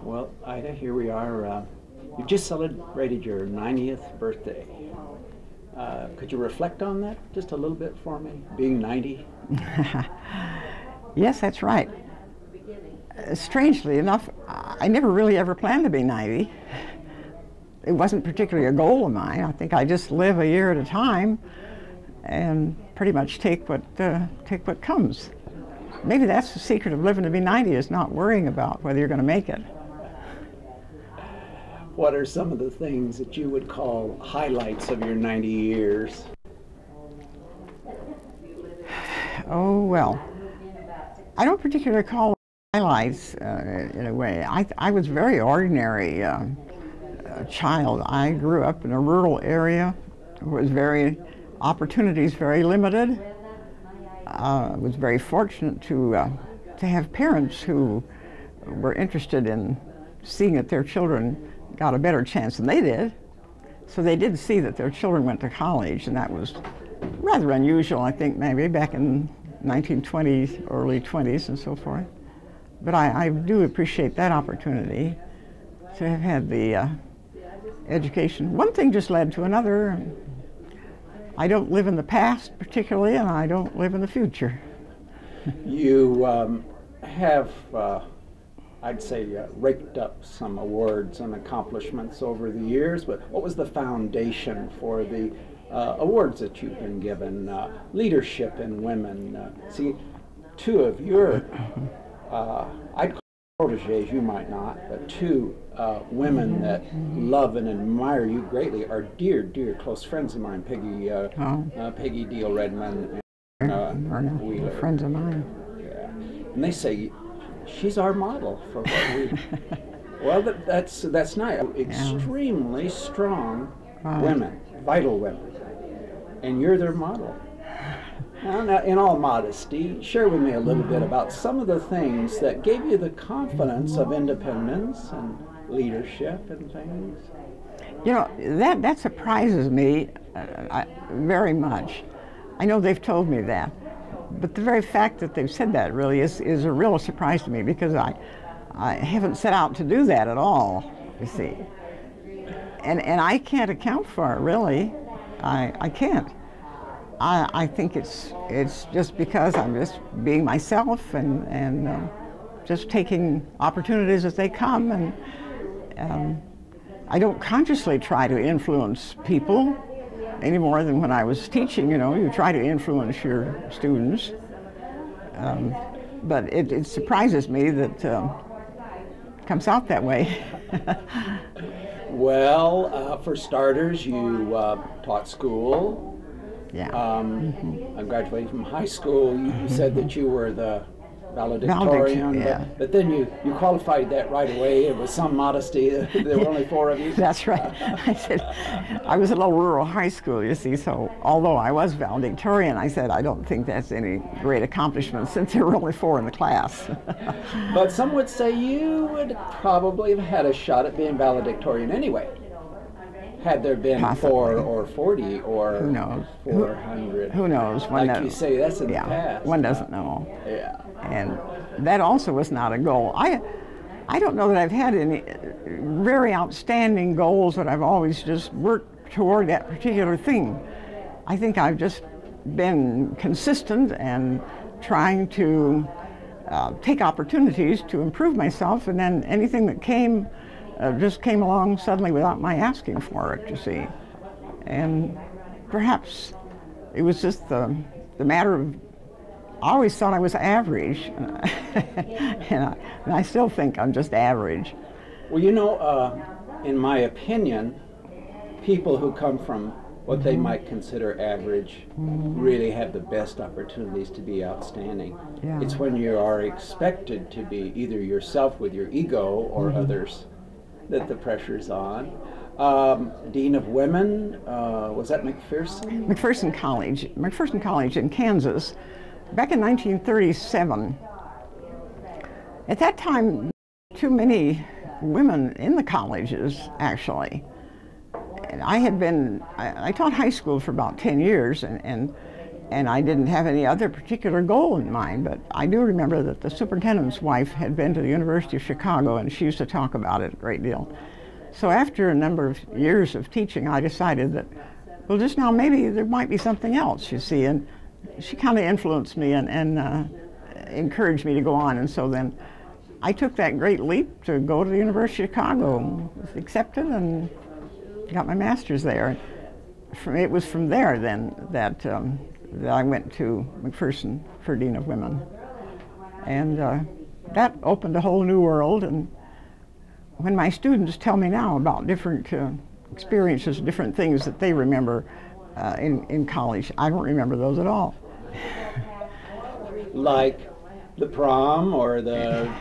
Well, Ida, here we are. You just celebrated your 90th birthday. Could you reflect on that just a little bit for me, being 90? Yes, that's right. Strangely enough, I never really ever planned to be 90. It wasn't particularly a goal of mine. I think I just live a year at a time and pretty much take what comes. Maybe that's the secret of living to be 90, is not worrying about whether you're going to make it. What are some of the things that you would call highlights of your 90 years? Oh, well, I don't particularly call highlights in a way. I was very ordinary child. I grew up in a rural area. Opportunities very limited. I was very fortunate to have parents who were interested in seeing that their children got a better chance than they did. So they did see that their children went to college, and that was rather unusual, I think, maybe back in 1920s, early 20s and so forth. But I do appreciate that opportunity to have had the education. One thing just led to another. I don't live in the past particularly, and I don't live in the future. You have, I'd say, raked up some awards and accomplishments over the years, but what was the foundation for the awards that you've been given? Leadership in women. See, two of your, I'd call proteges, you might not, but two women that love and admire you greatly are dear, dear close friends of mine, Peggy Deal Redmond and Wheeler. Friends of mine. Yeah. And they say, she's our model for what we... Well, that's nice. Extremely strong women, vital women, and you're their model. Now, in all modesty, share with me a little bit about some of the things that gave you the confidence of independence and leadership and things. You know, that surprises me very much. I know they've told me that, but the very fact that they've said that really is a real surprise to me, because I haven't set out to do that at all, you see. And I can't account for it, really. I can't. I think it's just because I'm just being myself and just taking opportunities as they come, and I don't consciously try to influence people any more than when I was teaching. You know, you try to influence your students, but it surprises me that it comes out that way. Well, for starters, you taught school. Yeah. I graduated from high school. You said that you were the valedictorian, yeah. but then you qualified that right away. It was some modesty. There were only 4 of you. That's right. I said, I was at a little rural high school, you see, so although I was valedictorian, I said, I don't think that's any great accomplishment since there were only 4 in the class. But some would say you would probably have had a shot at being valedictorian anyway, had there been Possibly. 4 or 40 or Who knows? 400. Who knows? Like you say, that's in the past. One doesn't know. Yeah. And that also was not a goal. I don't know that I've had any very outstanding goals, but I've always just worked toward that particular thing. I think I've just been consistent and trying to take opportunities to improve myself, and then anything that came just came along suddenly without my asking for it, you see. And perhaps it was just the matter of, I always thought I was average, and I still think I'm just average. Well, you know, in my opinion, people who come from what they might consider average really have the best opportunities to be outstanding. Yeah. It's when you are expected to be either yourself with your ego or others that the pressure's on. Dean of Women, was that McPherson? McPherson College in Kansas, back in 1937. At that time, too many women in the colleges, actually. And I taught high school for about 10 years, and and I didn't have any other particular goal in mind, but I do remember that the superintendent's wife had been to the University of Chicago, and she used to talk about it a great deal. So after a number of years of teaching, I decided that, well, just now maybe there might be something else, you see, and she kind of influenced me and encouraged me to go on, and so then I took that great leap to go to the University of Chicago, was accepted, and got my master's there. It was from there then that I went to McPherson for Dean of Women, and that opened a whole new world. And when my students tell me now about different experiences, different things that they remember in college, I don't remember those at all. Like the prom or the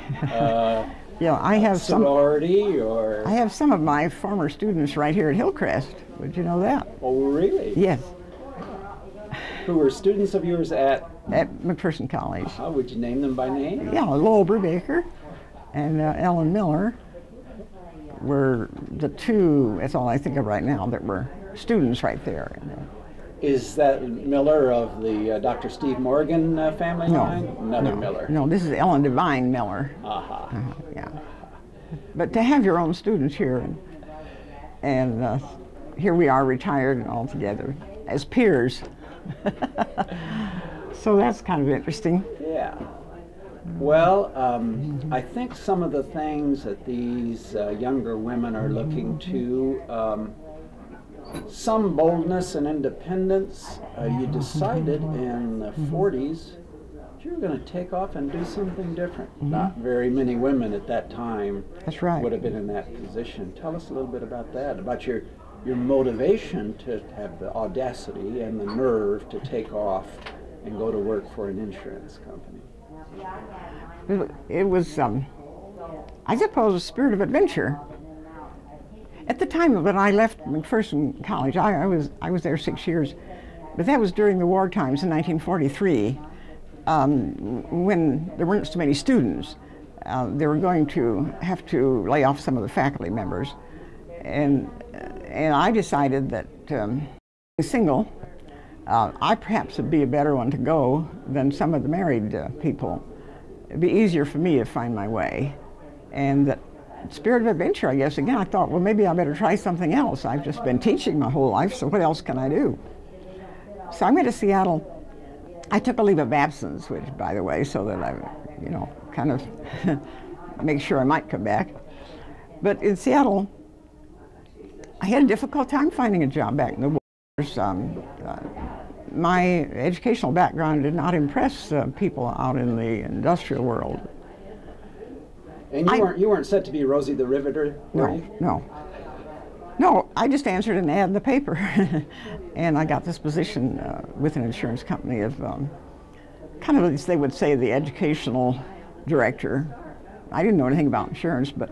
yeah, I have sorority, or I have some of my former students right here at Hillcrest. Would you know that? Oh, really? Yes. Who were students of yours at McPherson College. How would you name them by name? Yeah, Lowell Brubaker and Ellen Miller were the two, that's all I think of right now, that were students right there. Is that Miller of the Dr. Steve Morgan family line? Another Miller. No, this is Ellen Devine Miller. Yeah. But to have your own students here, and here we are retired and all together as peers. So that's kind of interesting. Yeah. Well, I think some of the things that these younger women are looking to, some boldness and independence. You decided in the 40s that you were going to take off and do something different. Not very many women at that time That's right. would have been in that position. Tell us a little bit about that, about your motivation to have the audacity and the nerve to take off and go to work for an insurance company. It was, I suppose, a spirit of adventure. At the time that I left McPherson College, I was there 6 years, but that was during the war times in 1943, when there weren't so many students. They were going to have to lay off some of the faculty members, and I decided that single, I perhaps would be a better one to go than some of the married people. It'd be easier for me to find my way, and that spirit of adventure, I guess. Again, I thought, well, maybe I better try something else. I've just been teaching my whole life, so what else can I do? So I went to Seattle. I took a leave of absence, which, by the way, so that I, kind of make sure I might come back. But in Seattle, I had a difficult time finding a job back in the wars. My educational background did not impress people out in the industrial world. And you weren't set to be Rosie the Riveter, were you? No, I just answered an ad in the paper, and I got this position with an insurance company of kind of, as they would say, the educational director. I didn't know anything about insurance, but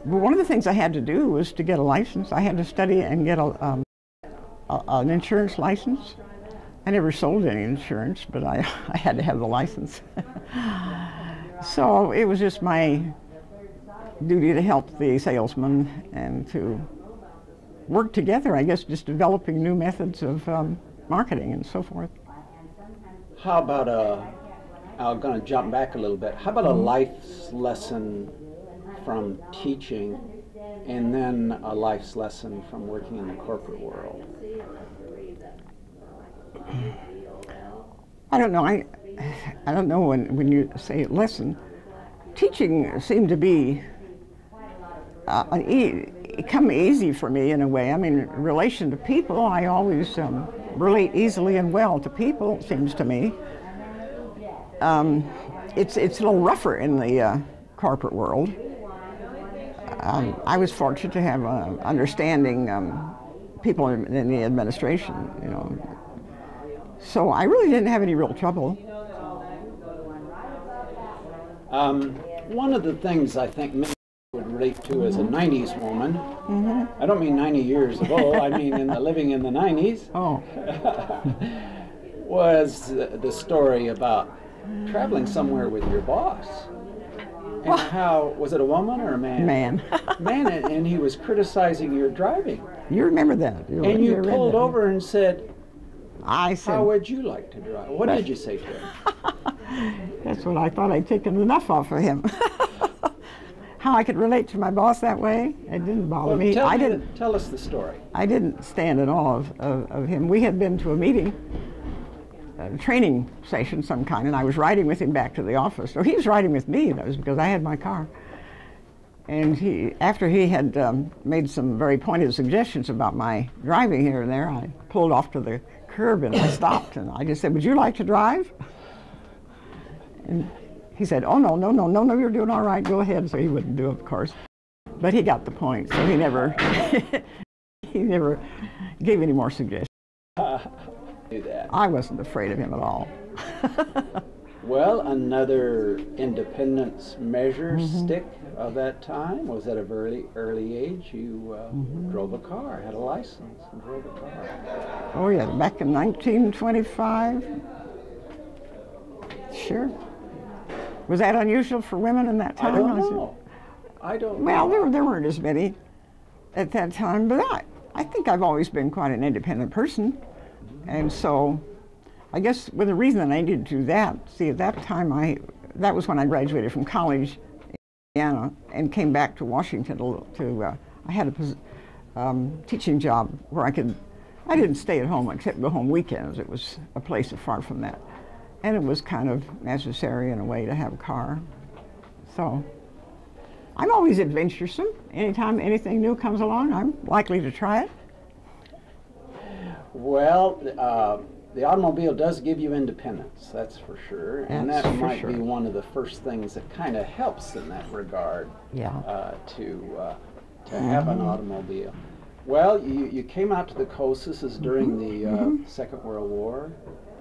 one of the things I had to do was to get a license. I had to study and get an insurance license. I never sold any insurance, but I had to have the license. So it was just my duty to help the salesman and to work together, I guess, just developing new methods of marketing and so forth. How about I'm going to jump back a little bit. How about a life's lesson from teaching and then a life's lesson from working in the corporate world? I don't know. I don't know when you say lesson. Teaching seemed to be come easy for me in a way. I mean, in relation to people, I always relate easily and well to people, it seems to me. It's a little rougher in the corporate world. I was fortunate to have understanding people in the administration, So I really didn't have any real trouble. One of the things I think many would relate to as a 90s woman, I don't mean 90 years ago, I mean living in the 90s, was the story about traveling somewhere with your boss. And how, was it a woman or a man? Man. Man, and he was criticizing your driving. You remember that. And you pulled over and said, I said, how would you like to drive? What did you say to him? That's what I thought. I'd taken enough off of him. How I could relate to my boss that way, it didn't bother me. Tell us the story. I didn't stand at all of him. We had been to a meeting, a training session some kind, and I was riding with him back to the office. So he was riding with me. That was because I had my car. And after he had made some very pointed suggestions about my driving here and there, I pulled off to the curb and I stopped and I just said, "Would you like to drive?" And he said, "Oh, no, you're doing all right, go ahead." So he wouldn't do it, of course. But he got the point, so he never, he never gave any more suggestions. Do that. I wasn't afraid of him at all. Well, another independence measure stick of that time was at a very early age. You drove a car, had a license, and drove a car. Oh yeah, back in 1925. Sure. Was that unusual for women in that time? I don't know. Well, there weren't as many at that time, but I think I've always been quite an independent person. And so I guess the reason that I needed to do that, see, at that time, that was when I graduated from college in Indiana and came back to Washington I had a teaching job where I didn't stay at home except go home weekends. It was a place far from that. And it was kind of necessary in a way to have a car. So I'm always adventuresome. Anytime anything new comes along, I'm likely to try it. Well, the automobile does give you independence, that's for sure. And that might be one of the first things that kind of helps in that regard. Yeah. To have an automobile. Well, you came out to the coast. This is during the Second World War,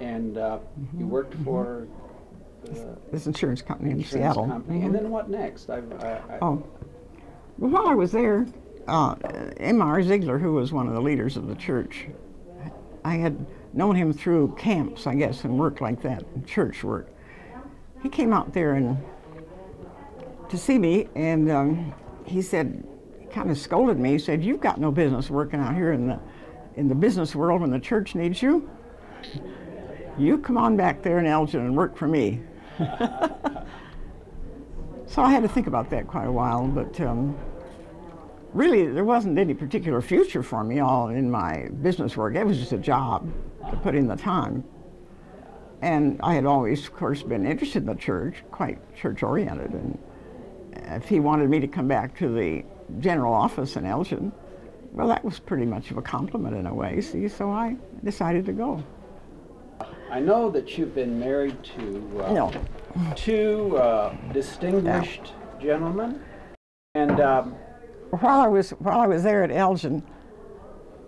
and you worked for this insurance company in Seattle. And then what next? Well, while I was there, M.R. Ziegler, who was one of the leaders of the church, I had known him through camps, I guess, and work like that, church work. He came out there to see me, and he said, he kind of scolded me. He said, "You've got no business working out here in the business world when the church needs you. You come on back there in Elgin and work for me." So I had to think about that quite a while, but really there wasn't any particular future for me all in my business work. It was just a job to put in the time. And I had always, of course, been interested in the church, quite church-oriented, and if he wanted me to come back to the general office in Elgin, well, that was pretty much of a compliment in a way, see, so I decided to go. I know that you've been married to two distinguished gentlemen, and while I was there at Elgin,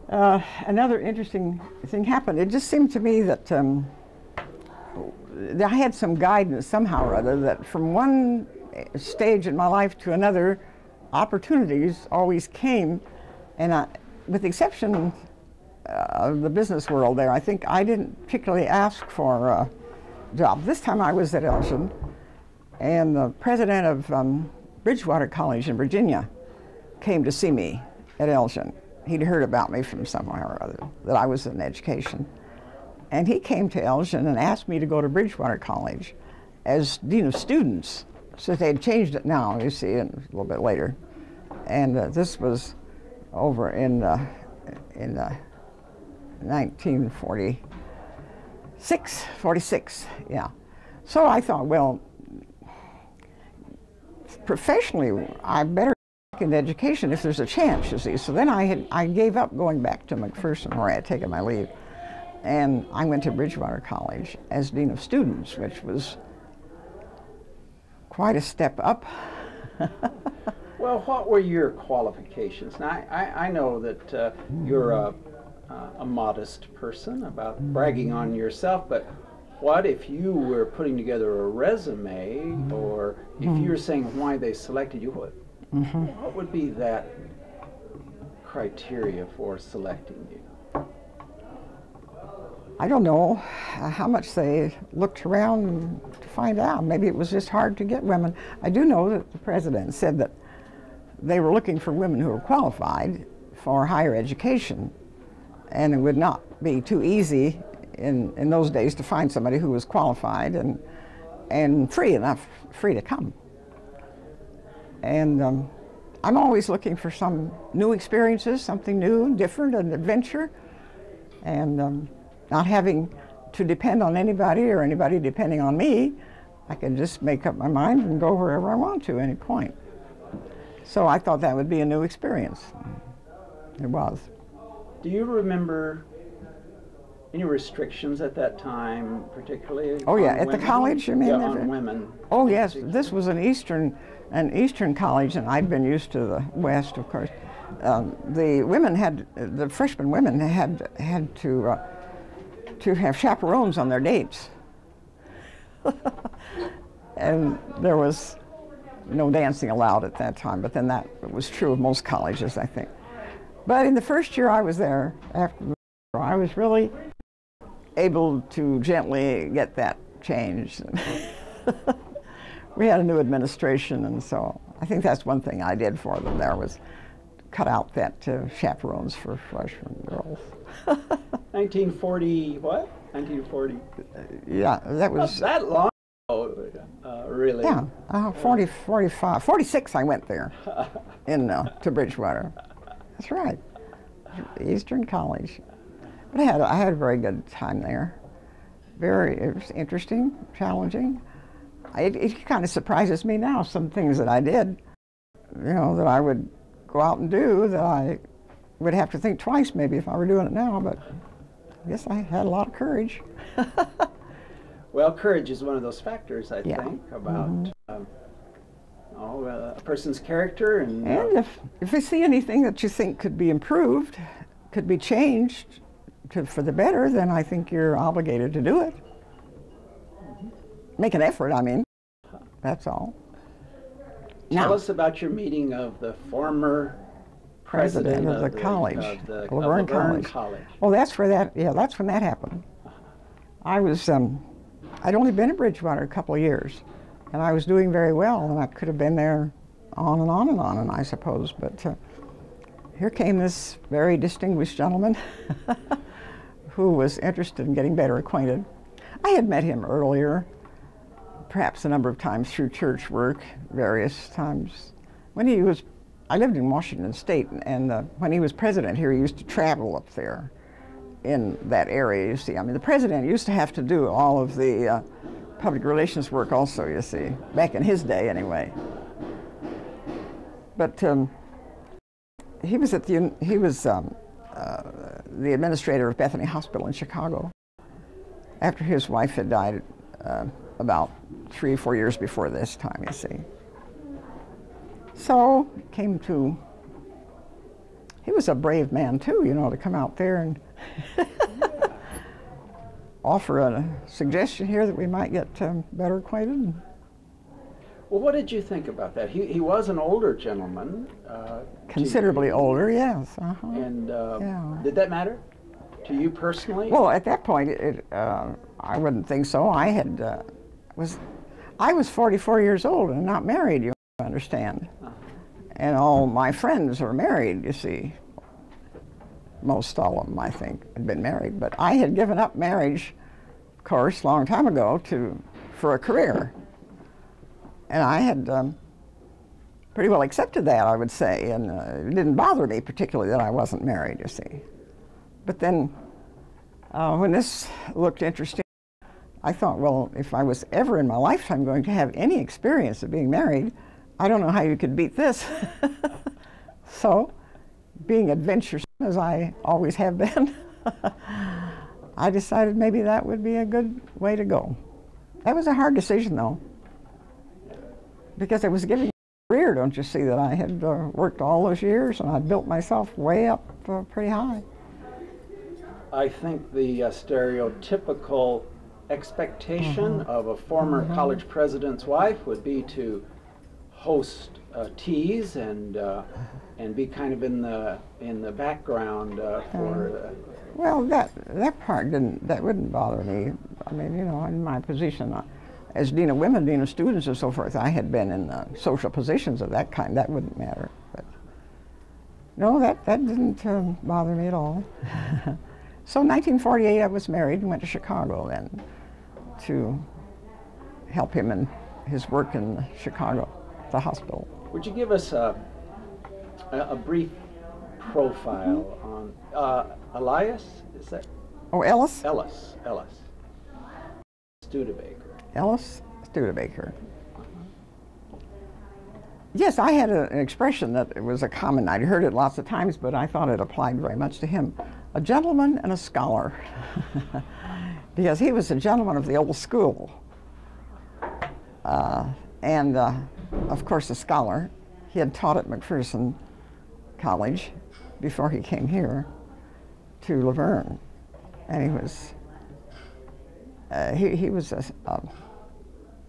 another interesting thing happened. It just seemed to me that I had some guidance somehow or other that from one stage in my life to another, opportunities always came, and with the exception of the business world there, I think I didn't particularly ask for a job. This time I was at Elgin, and the president of Bridgewater College in Virginia came to see me at Elgin. He'd heard about me from somewhere or other, that I was in education. And he came to Elgin and asked me to go to Bridgewater College as Dean of Students. So they had changed it now, you see, and a little bit later. And this was over in 1946, yeah. So I thought, well, professionally, I better get into education if there's a chance, you see. So then I gave up going back to McPherson, where I had taken my leave, and I went to Bridgewater College as Dean of Students, which was quite a step up. Well, what were your qualifications? Now, I know that you're a modest person about bragging on yourself, but what if you were putting together a resume, or if you were saying why they selected you, what would be that criteria for selecting you? I don't know how much they looked around to find out. Maybe it was just hard to get women. I do know that the president said that they were looking for women who were qualified for higher education, and it would not be too easy in those days to find somebody who was qualified and free to come. And I'm always looking for some new experiences, something new and different, an adventure, and not having to depend on anybody or anybody depending on me. I can just make up my mind and go wherever I want to at any point. So I thought that would be a new experience. It was. Do you remember any restrictions at that time, particularly? Oh yeah, at women? the college, you mean? Yeah, on women. Oh yes, this was an Eastern college, and I'd been used to the West, of course. The freshman women had to have chaperones on their dates, and there was no dancing allowed at that time. But then that was true of most colleges, I think. But in the first year I was there, I was really able to gently get that changed. We had a new administration, and so I think that's one thing I did for them there was cut out that chaperones for freshman girls. 1940 what? 1940? Yeah, that was... Not that long ago, really. Yeah, 45, 46 I went there to Bridgewater. That's right, Eastern College. But I had a very good time there. It was interesting, challenging. It kind of surprises me now, some things that I did, that I would go out and do that I would have to think twice maybe if I were doing it now, but I guess I had a lot of courage. Well, courage is one of those factors, I think, about a person's character. And if you see anything that you think could be improved, could be changed for the better, then I think you're obligated to do it. Make an effort, I mean. That's all. Tell us about your meeting of the former president of the college, Laverne College. Well, that's when that happened. I was, I'd only been at Bridgewater a couple of years, and I was doing very well, and I could have been there on and on and on, and I suppose, but here came this very distinguished gentleman who was interested in getting better acquainted. I had met him earlier, perhaps a number of times through church work, various times. I lived in Washington State, and when he was president here, he used to travel up there in that area, you see. I mean, the president used to have to do all of the public relations work also, you see, back in his day anyway. But he was the administrator of Bethany Hospital in Chicago after his wife had died about 3 or 4 years before this time, you see. So he was a brave man too, to come out there and offer a suggestion here that we might get better acquainted. Well, what did you think about that? He was an older gentleman. Considerably older, yes. And did that matter to you personally? Well, at that point, I wouldn't think so. I was 44 years old and not married, you understand. And all my friends were married, you see. Most all of them, I think, had been married. But I had given up marriage, of course, a long time ago for a career. And I had pretty well accepted that, I would say, and it didn't bother me particularly that I wasn't married, you see. But then when this looked interesting, I thought, well, if I was ever in my lifetime going to have any experience of being married, I don't know how you could beat this. So, being adventuresome as I always have been, I decided maybe that would be a good way to go. That was a hard decision, though, because I was giving a career, don't you see, that I had worked all those years, and I built myself way up pretty high. I think the stereotypical expectation of a former college president's wife would be to host teas and be kind of in the background for. Well, that part wouldn't bother me. I mean, in my position as dean of women, dean of students, and so forth, I had been in social positions of that kind. That wouldn't matter. But no, that didn't bother me at all. So in 1948, I was married and went to Chicago then to help him in his work in Chicago, the hospital. Would you give us a brief profile on Elias? Is that? Oh, Ellis? Ellis Studebaker. Ellis Studebaker. Yes, I had an expression that it was a common, I'd heard it lots of times, but I thought it applied very much to him. A gentleman and a scholar. Because he was a gentleman of the old school. And of course a scholar. He had taught at McPherson College before he came here to Laverne. And he was a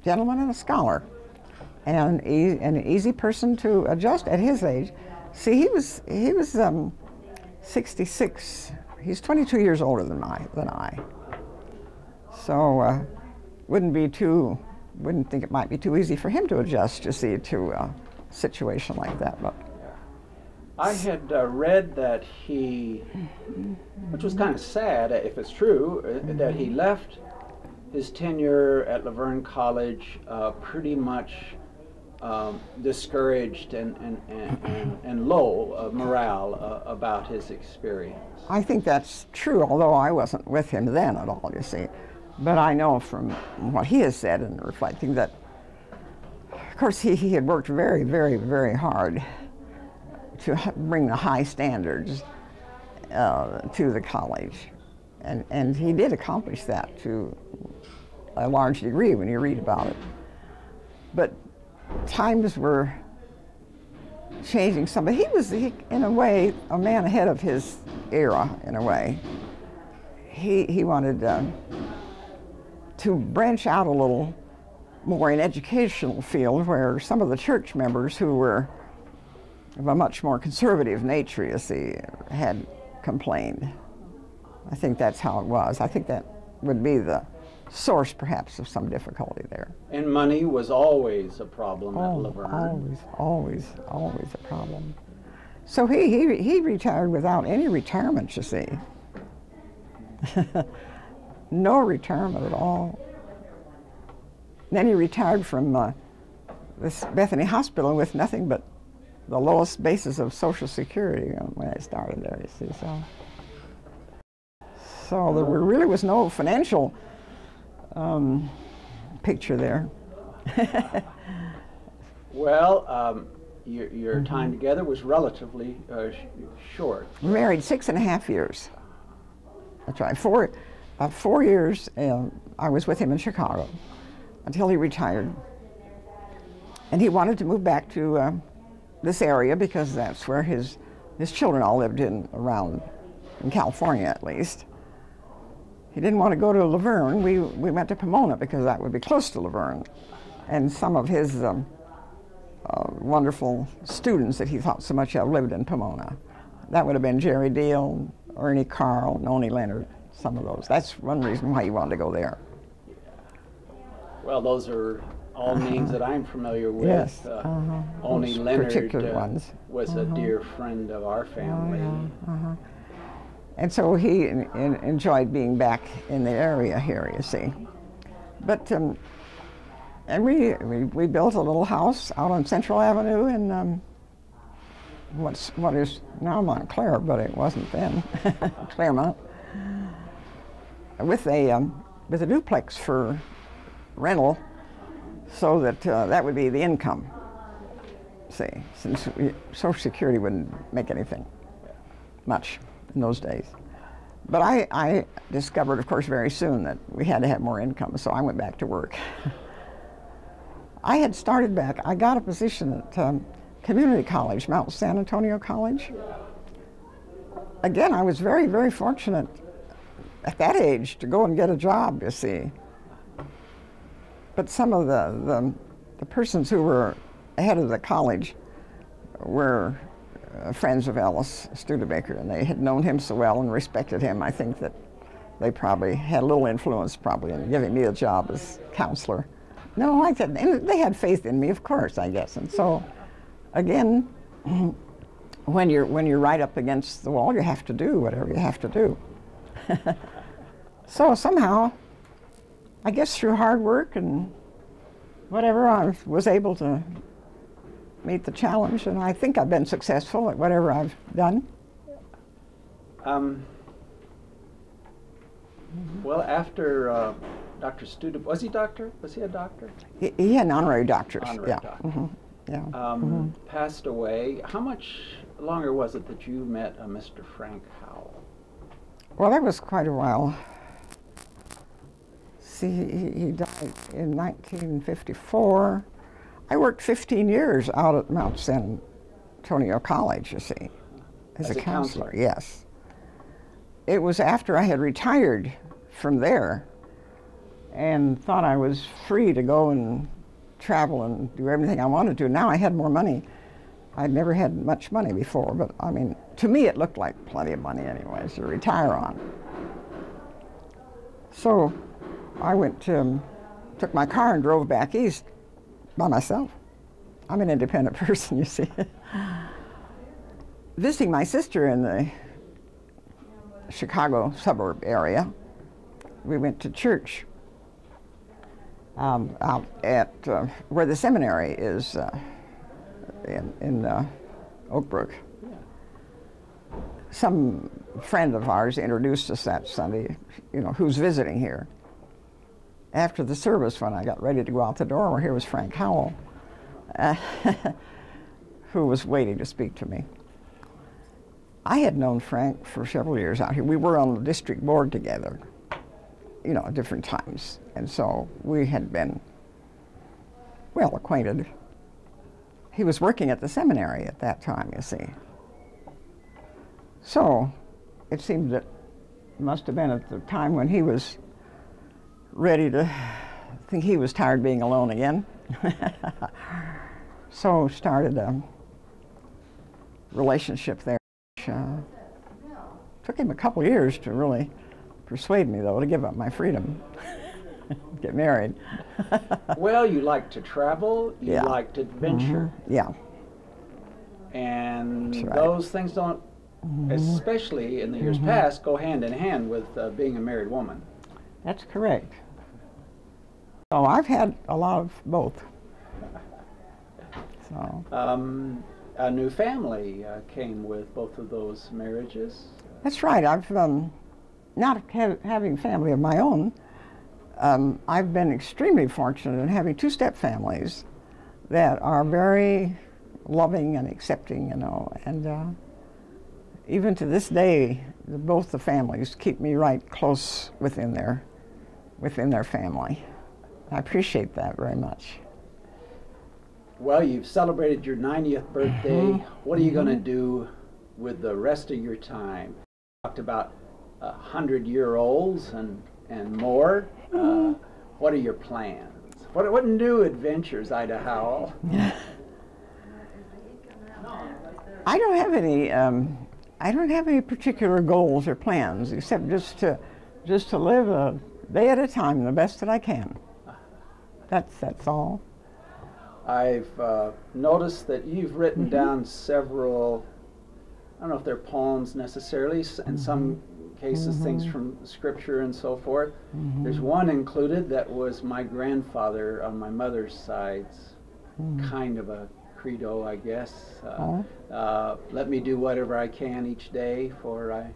gentleman and a scholar. And an easy person to adjust at his age. See, he was 66. He's 22 years older than I. So wouldn't think it might be too easy for him to adjust, you see, to a situation like that. But I had read that he, which was kind of sad if it's true, that he left his tenure at Laverne College pretty much discouraged and low morale about his experience. I think that's true, although I wasn't with him then at all, you see. But I know from what he has said and reflecting that, of course, he had worked very, very, very hard to bring the high standards to the college. And he did accomplish that to a large degree when you read about it. But times were changing some, but he was, in a way, a man ahead of his era, in a way. He wanted to branch out a little more in educational field, where some of the church members who were of a much more conservative nature, you see, had complained. I think that's how it was. I think that would be the source, perhaps, of some difficulty there. And money was always a problem at Laverne. Always a problem. So he retired without any retirement, you see. No retirement at all. Then he retired from this Bethany Hospital with nothing but the lowest basis of Social Security when I started there, you see. So there really was no financial picture there. Well, your time together was relatively short. We married 6.5 years. That's right. 4 years I was with him in Chicago until he retired. And he wanted to move back to this area because that's where his children all lived around in California, at least. He didn't want to go to Laverne. We went to Pomona because that would be close to Laverne. And some of his wonderful students that he thought so much of lived in Pomona. That would have been Jerry Deal, Ernie Carl, Noni Leonard, some of those. That's one reason why he wanted to go there. Well, those are all names that I'm familiar with. Yes. Only Leonard ones. was a dear friend of our family. And so he enjoyed being back in the area here, you see. But and we built a little house out on Central Avenue in what is now Montclair, but it wasn't then, Claremont, with a duplex for rental, so that that would be the income. See, since Social Security wouldn't make anything much in those days. But I discovered, of course, very soon that we had to have more income, so I went back to work. I had started back. I got a position at Community College, Mount San Antonio College. Again, I was very, very fortunate at that age to go and get a job, you see. But some of the persons who were ahead of the college were friends of Ellis Studebaker, and they had known him so well and respected him. I think that they probably had a little influence in giving me a job as counselor. No, I said, and they had faith in me, of course, I guess. And so, again, when you're right up against the wall, you have to do whatever you have to do. So somehow, I guess through hard work and whatever, I was able to meet the challenge, and I think I've been successful at whatever I've done. Well, after Dr. Stude, was he doctor? Was he a doctor? He had an honorary doctorate. Honorary Yeah. doctor. Yeah. Passed away. How much longer was it that you met Mr. Frank Howell? Well, that was quite a while. See, he died in 1954. I worked 15 years out at Mount San Antonio College, you see, as a counselor. Yes. It was after I had retired from there and thought I was free to go and travel and do everything I wanted to. Now I had more money. I'd never had much money before, but I mean, to me it looked like plenty of money anyways to retire on. So I took my car and drove back east by myself. I'm an independent person, you see. Visiting my sister in the Chicago suburb area, we went to church out at where the seminary is in Oak Brook. Some friend of ours introduced us that Sunday, you know, who's visiting here. After the service, when I got ready to go out the door, here was Frank Howell, who was waiting to speak to me. I had known Frank for several years out here. We were on the district board together, you know, at different times. And so we had been well acquainted. He was working at the seminary at that time, you see. So it seemed that it must have been at the time when he was ready to think he was tired being alone again. So started a relationship there. Took him a couple years to really persuade me, though, to give up my freedom, get married. Well, you like to travel, you liked adventure. Yeah. And That's right. those things don't, especially in the years past, go hand in hand with being a married woman. That's correct. So I've had a lot of both. So. A new family came with both of those marriages. That's right. I've not having family of my own. I've been extremely fortunate in having two step families that are very loving and accepting, you know, and even to this day, both the families keep me right close within their family. I appreciate that very much. Well, you've celebrated your 90th birthday. What are you going to do with the rest of your time? You talked about 100-year-olds and more. What are your plans? What new adventures, Ida Howell? I don't have any. I don't have any particular goals or plans, except just to live a day at a time, the best that I can. That's all. I've noticed that you've written down several, I don't know if they're poems necessarily, in some cases things from scripture and so forth. There's one included that was my grandfather on my mother's side's kind of a credo, I guess. Let me do whatever I can each day, for I,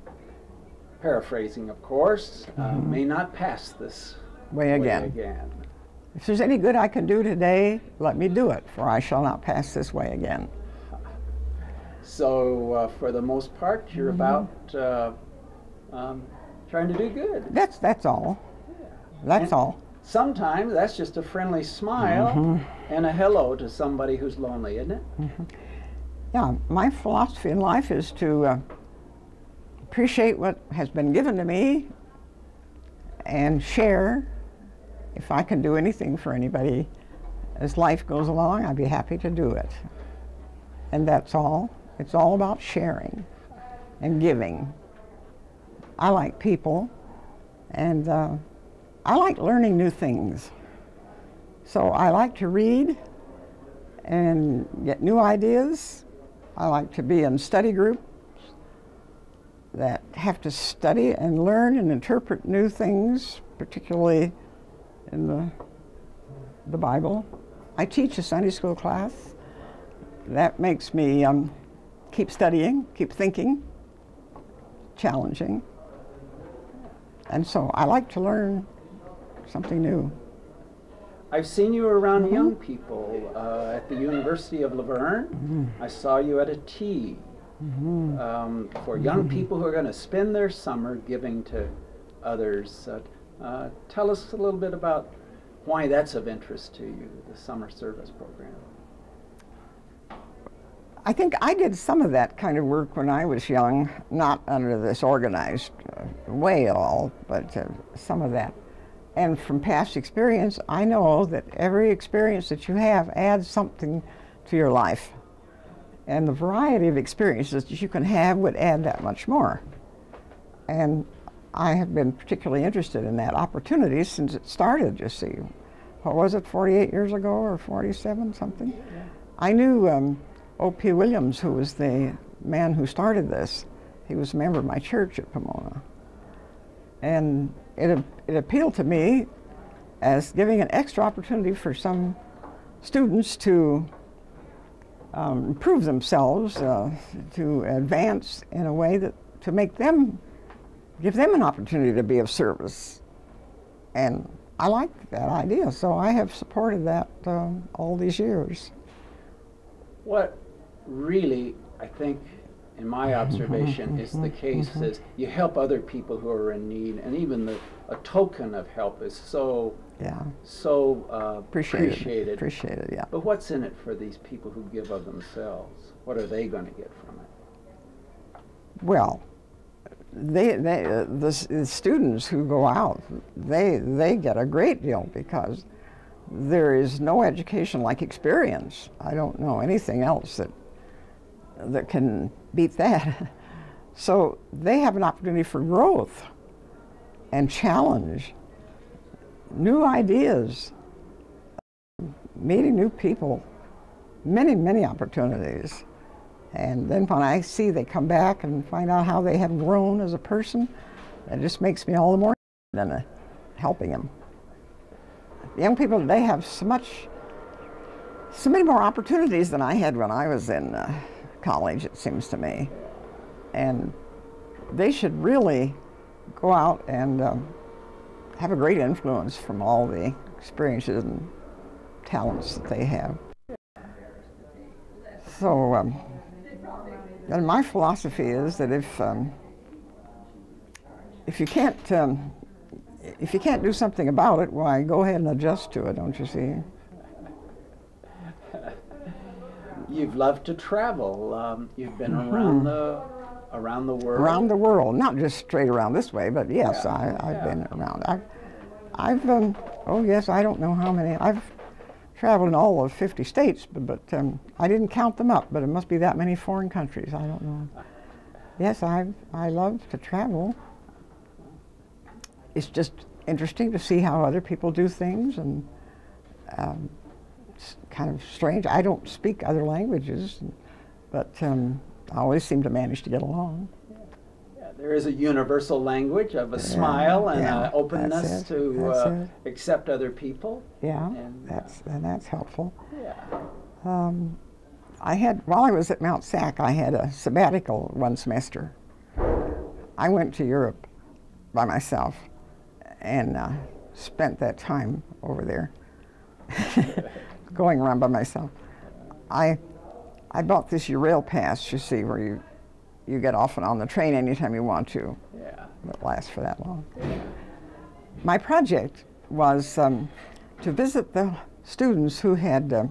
paraphrasing of course, may not pass this way again. If there's any good I can do today, let me do it, for I shall not pass this way again. So for the most part, you're about trying to do good. That's all. That's all. Sometimes that's just a friendly smile and a hello to somebody who's lonely, isn't it? Yeah, my philosophy in life is to appreciate what has been given to me and share. If I can do anything for anybody as life goes along, I'd be happy to do it. And that's all. It's all about sharing and giving. I like people, and I like learning new things. So I like to read and get new ideas. I like to be in study groups. that have to study and learn and interpret new things, particularly in the Bible. I teach a Sunday school class. That makes me keep studying, keep thinking, challenging. And so I like to learn something new. I've seen you around young people at the University of Laverne. I saw you at a tea for young people who are going to spend their summer giving to others. Tell us a little bit about why that's of interest to you, the summer service program. I think I did some of that kind of work when I was young, not under this organized way at all, but some of that. And from past experience, I know that every experience that you have adds something to your life. And the variety of experiences that you can have would add that much more. And I have been particularly interested in that opportunity since it started, you see. What was it, 48 years ago or 47, something? Yeah. I knew O.P. Williams, who was the man who started this. He was a member of my church at Pomona. And it appealed to me as giving an extra opportunity for some students to improve themselves, to advance in a way that to make them, give them an opportunity to be of service. And I liked that idea, so I have supported that all these years. What really, I think, in my observation, is the case is you help other people who are in need, and even a token of help is so appreciated. Appreciated, yeah. But what's in it for these people who give of themselves? What are they going to get from it? Well, the students who go out, they get a great deal because there is no education like experience. I don't know anything else that can beat that. So they have an opportunity for growth and challenge, new ideas, meeting new people, many, many opportunities. And then when I see they come back and find out how they have grown as a person, it just makes me all the more interested in helping them. Young people today have so many more opportunities than I had when I was in college, it seems to me. And they should really go out and have a great influence from all the experiences and talents that they have. So, and my philosophy is that if you can't do something about it, why go ahead and adjust to it, don't you see? You've loved to travel. You've been around the world. Around the world, not just straight around this way, but yes, yeah, I've been around. I've oh yes, I don't know how many. I've traveled in all of 50 states, but I didn't count them up. But it must be that many foreign countries. I don't know. Yes, I love to travel. It's just interesting to see how other people do things, and it's kind of strange. I don't speak other languages, but I always seem to manage to get along. Yeah, there is a universal language of a smile and an openness to accept other people. Yeah, and that's helpful. Yeah. While I was at Mount SAC, I had a sabbatical one semester. I went to Europe by myself and spent that time over there going around by myself. I bought this Eurail pass, you see, where you get off and on the train anytime you want to. Yeah. It lasts for that long. Yeah. My project was to visit the students who had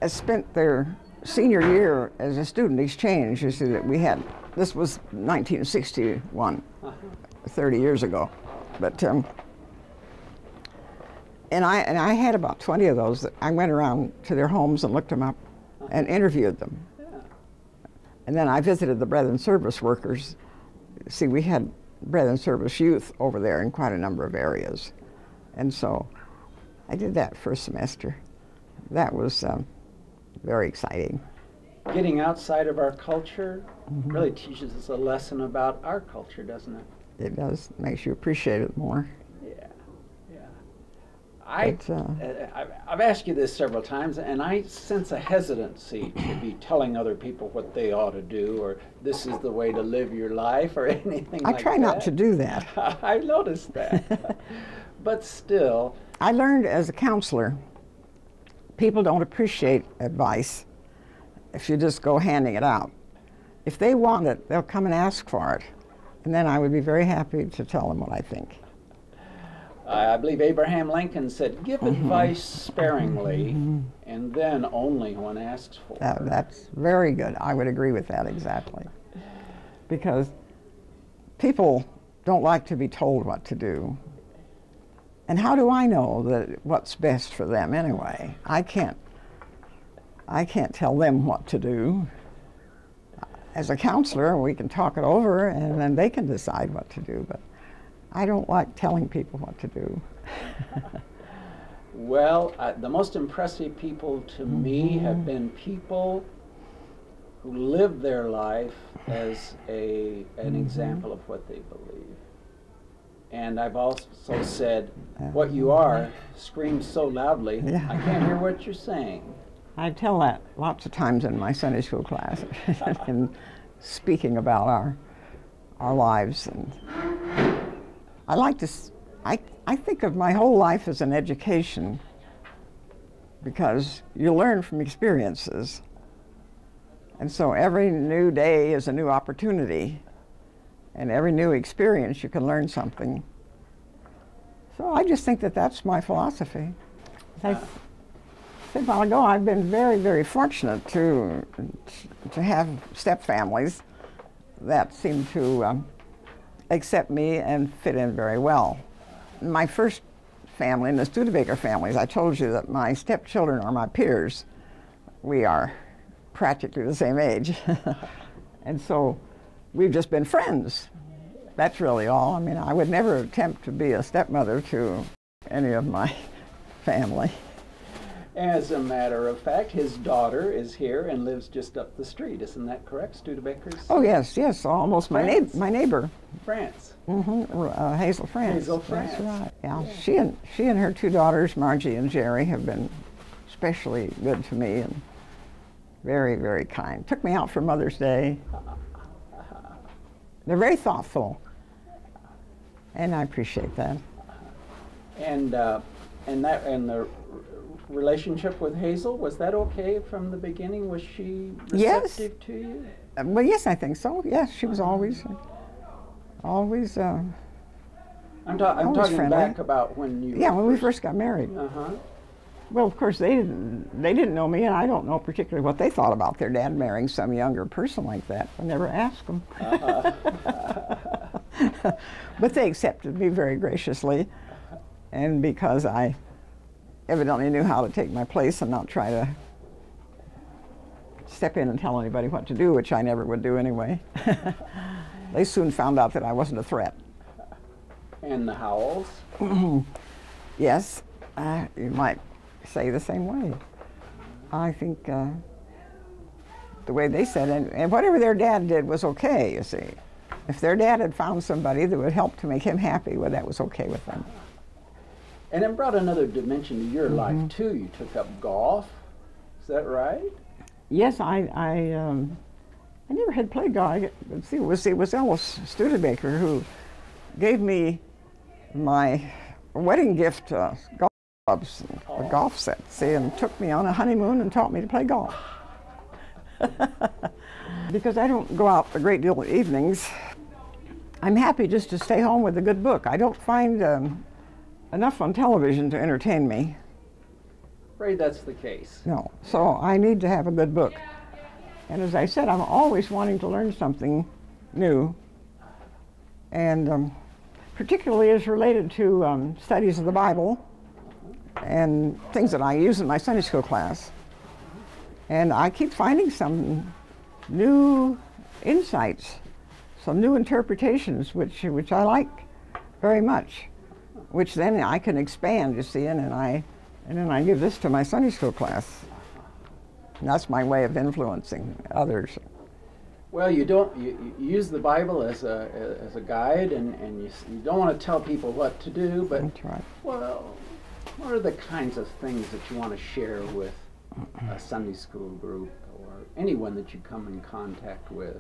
spent their senior year as a student exchange. You see that we had, this was 1961, 30 years ago. But and I had about 20 of those that I went around to their homes and looked them up and interviewed them. Yeah. And then I visited the Brethren Service workers. See, we had Brethren Service youth over there in quite a number of areas. And so I did that for a semester. That was very exciting. getting outside of our culture really teaches us a lesson about our culture, doesn't it? It does. Makes you appreciate it more. Yeah, yeah. I've asked you this several times, and I sense a hesitancy to be telling other people what they ought to do, or this is the way to live your life, or anything like that. I try not to do that. I noticed that. But still. I learned as a counselor, people don't appreciate advice if you just go handing it out. If they want it, they'll come and ask for it. And then I would be very happy to tell them what I think. I believe Abraham Lincoln said, give advice sparingly, and then only when asked for. That's very good. I would agree with that exactly. Because people don't like to be told what to do. And how do I know that what's best for them anyway? I can't tell them what to do. As a counselor, we can talk it over and then they can decide what to do, but I don't like telling people what to do. Well, the most impressive people to me have been people who live their life as an example of what they believe. And I've also said, what you are screams so loudly, I can't hear what you're saying. I tell that lots of times in my Sunday school class, in speaking about our lives. And I like to, I think of my whole life as an education, because you learn from experiences. And so every new day is a new opportunity, and every new experience you can learn something. So I just think that that's my philosophy. As I said a while ago, I've been very, very fortunate to have step families that seem to accept me and fit in very well. My first family, in the Studebaker families, I told you that my stepchildren are my peers. We are practically the same age. And so we've just been friends. That's really all. I mean, I would never attempt to be a stepmother to any of my family. As a matter of fact, his daughter is here and lives just up the street. Isn't that correct, Studebakers? Oh, yes, yes, almost my neighbor. France. Hazel France. Hazel France. That's right. Yeah, she and her two daughters, Margie and Jerry, have been especially good to me and very, very kind. Took me out for Mother's Day. They're very thoughtful, and I appreciate that. And the relationship with Hazel, was that okay from the beginning? Was she receptive to you? Well, yes, I think so. Yes, she was always I'm talking friendly. back about when you. Yeah, when we first got married. Well, of course, they didn't know me, and I don't know particularly what they thought about their dad marrying some younger person like that. I never asked them. But they accepted me very graciously, and because I evidently knew how to take my place and not try to step in and tell anybody what to do, which I never would do anyway. They soon found out that I wasn't a threat. And the Howells? Yes, you might say the same way. I think the way they said it, and whatever their dad did was okay, you see. If their dad had found somebody that would help to make him happy, well, that was okay with them. And it brought another dimension to your life, too. You took up golf. Is that right? Yes, I never had played golf. It was Ellis Studebaker who gave me my wedding gift golf clubs, a golf set, see, and took me on a honeymoon and taught me to play golf. Because I don't go out a great deal of evenings, I'm happy just to stay home with a good book. I don't find enough on television to entertain me. Afraid that's the case. No, so I need to have a good book. And as I said, I'm always wanting to learn something new, and particularly as related to studies of the Bible and things that I use in my Sunday school class. And I keep finding some new insights, some new interpretations, which I like very much, which then I can expand, you see, and then I give this to my Sunday school class. And that's my way of influencing others. Well, you use the Bible as a guide, and you don't want to tell people what to do, but That's right. well, what are the kinds of things that you want to share with a Sunday school group or anyone that you come in contact with?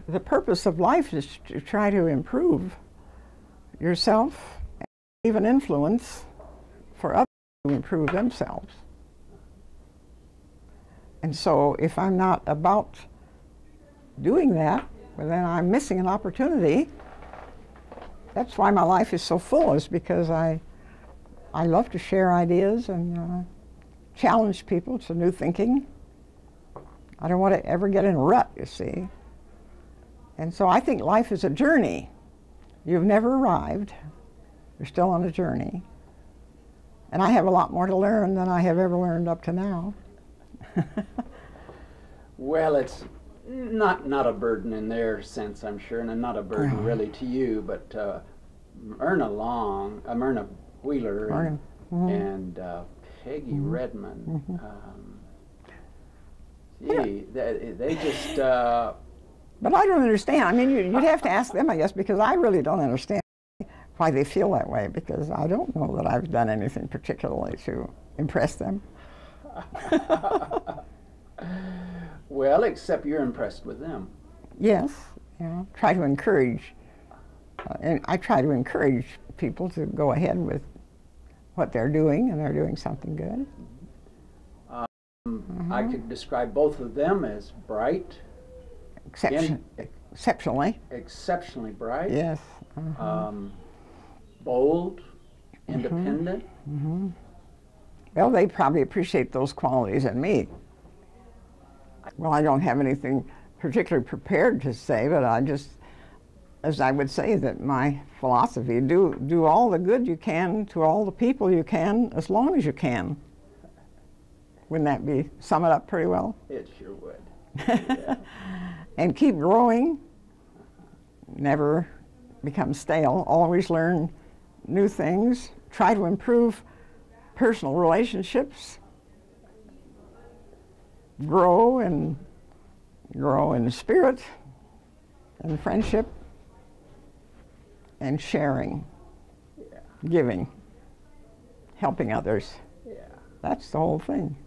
The purpose of life is to try to improve yourself and even influence for others to improve themselves. And so if I'm not about doing that, well, then I'm missing an opportunity. That's why my life is so full, is because I love to share ideas and challenge people to new thinking. I don't want to ever get in a rut, you see. And so I think life is a journey. You've never arrived. You're still on a journey. And I have a lot more to learn than I have ever learned up to now. Well, it's not a burden in their sense, I'm sure, and not a burden really to you, but Myrna Wheeler and Peggy Redmond, gee, they just... But I don't understand. I mean, you'd have to ask them, I guess, because I really don't understand why they feel that way, because I don't know that I've done anything particularly to impress them. Well, except you're impressed with them. Yes, try to encourage, and I try to encourage people to go ahead with what they're doing, and they're doing something good. I could describe both of them as bright. Exceptionally. Exceptionally bright. Yes. Bold, independent. Well, they probably appreciate those qualities in me. Well, I don't have anything particularly prepared to say, but I just, as I would say, that my philosophy, do all the good you can to all the people you can, as long as you can. Wouldn't that sum it up pretty well? It sure would. Yeah. And keep growing, never become stale, always learn new things, try to improve personal relationships, grow in spirit and friendship and sharing, giving, helping others. Yeah. That's the whole thing.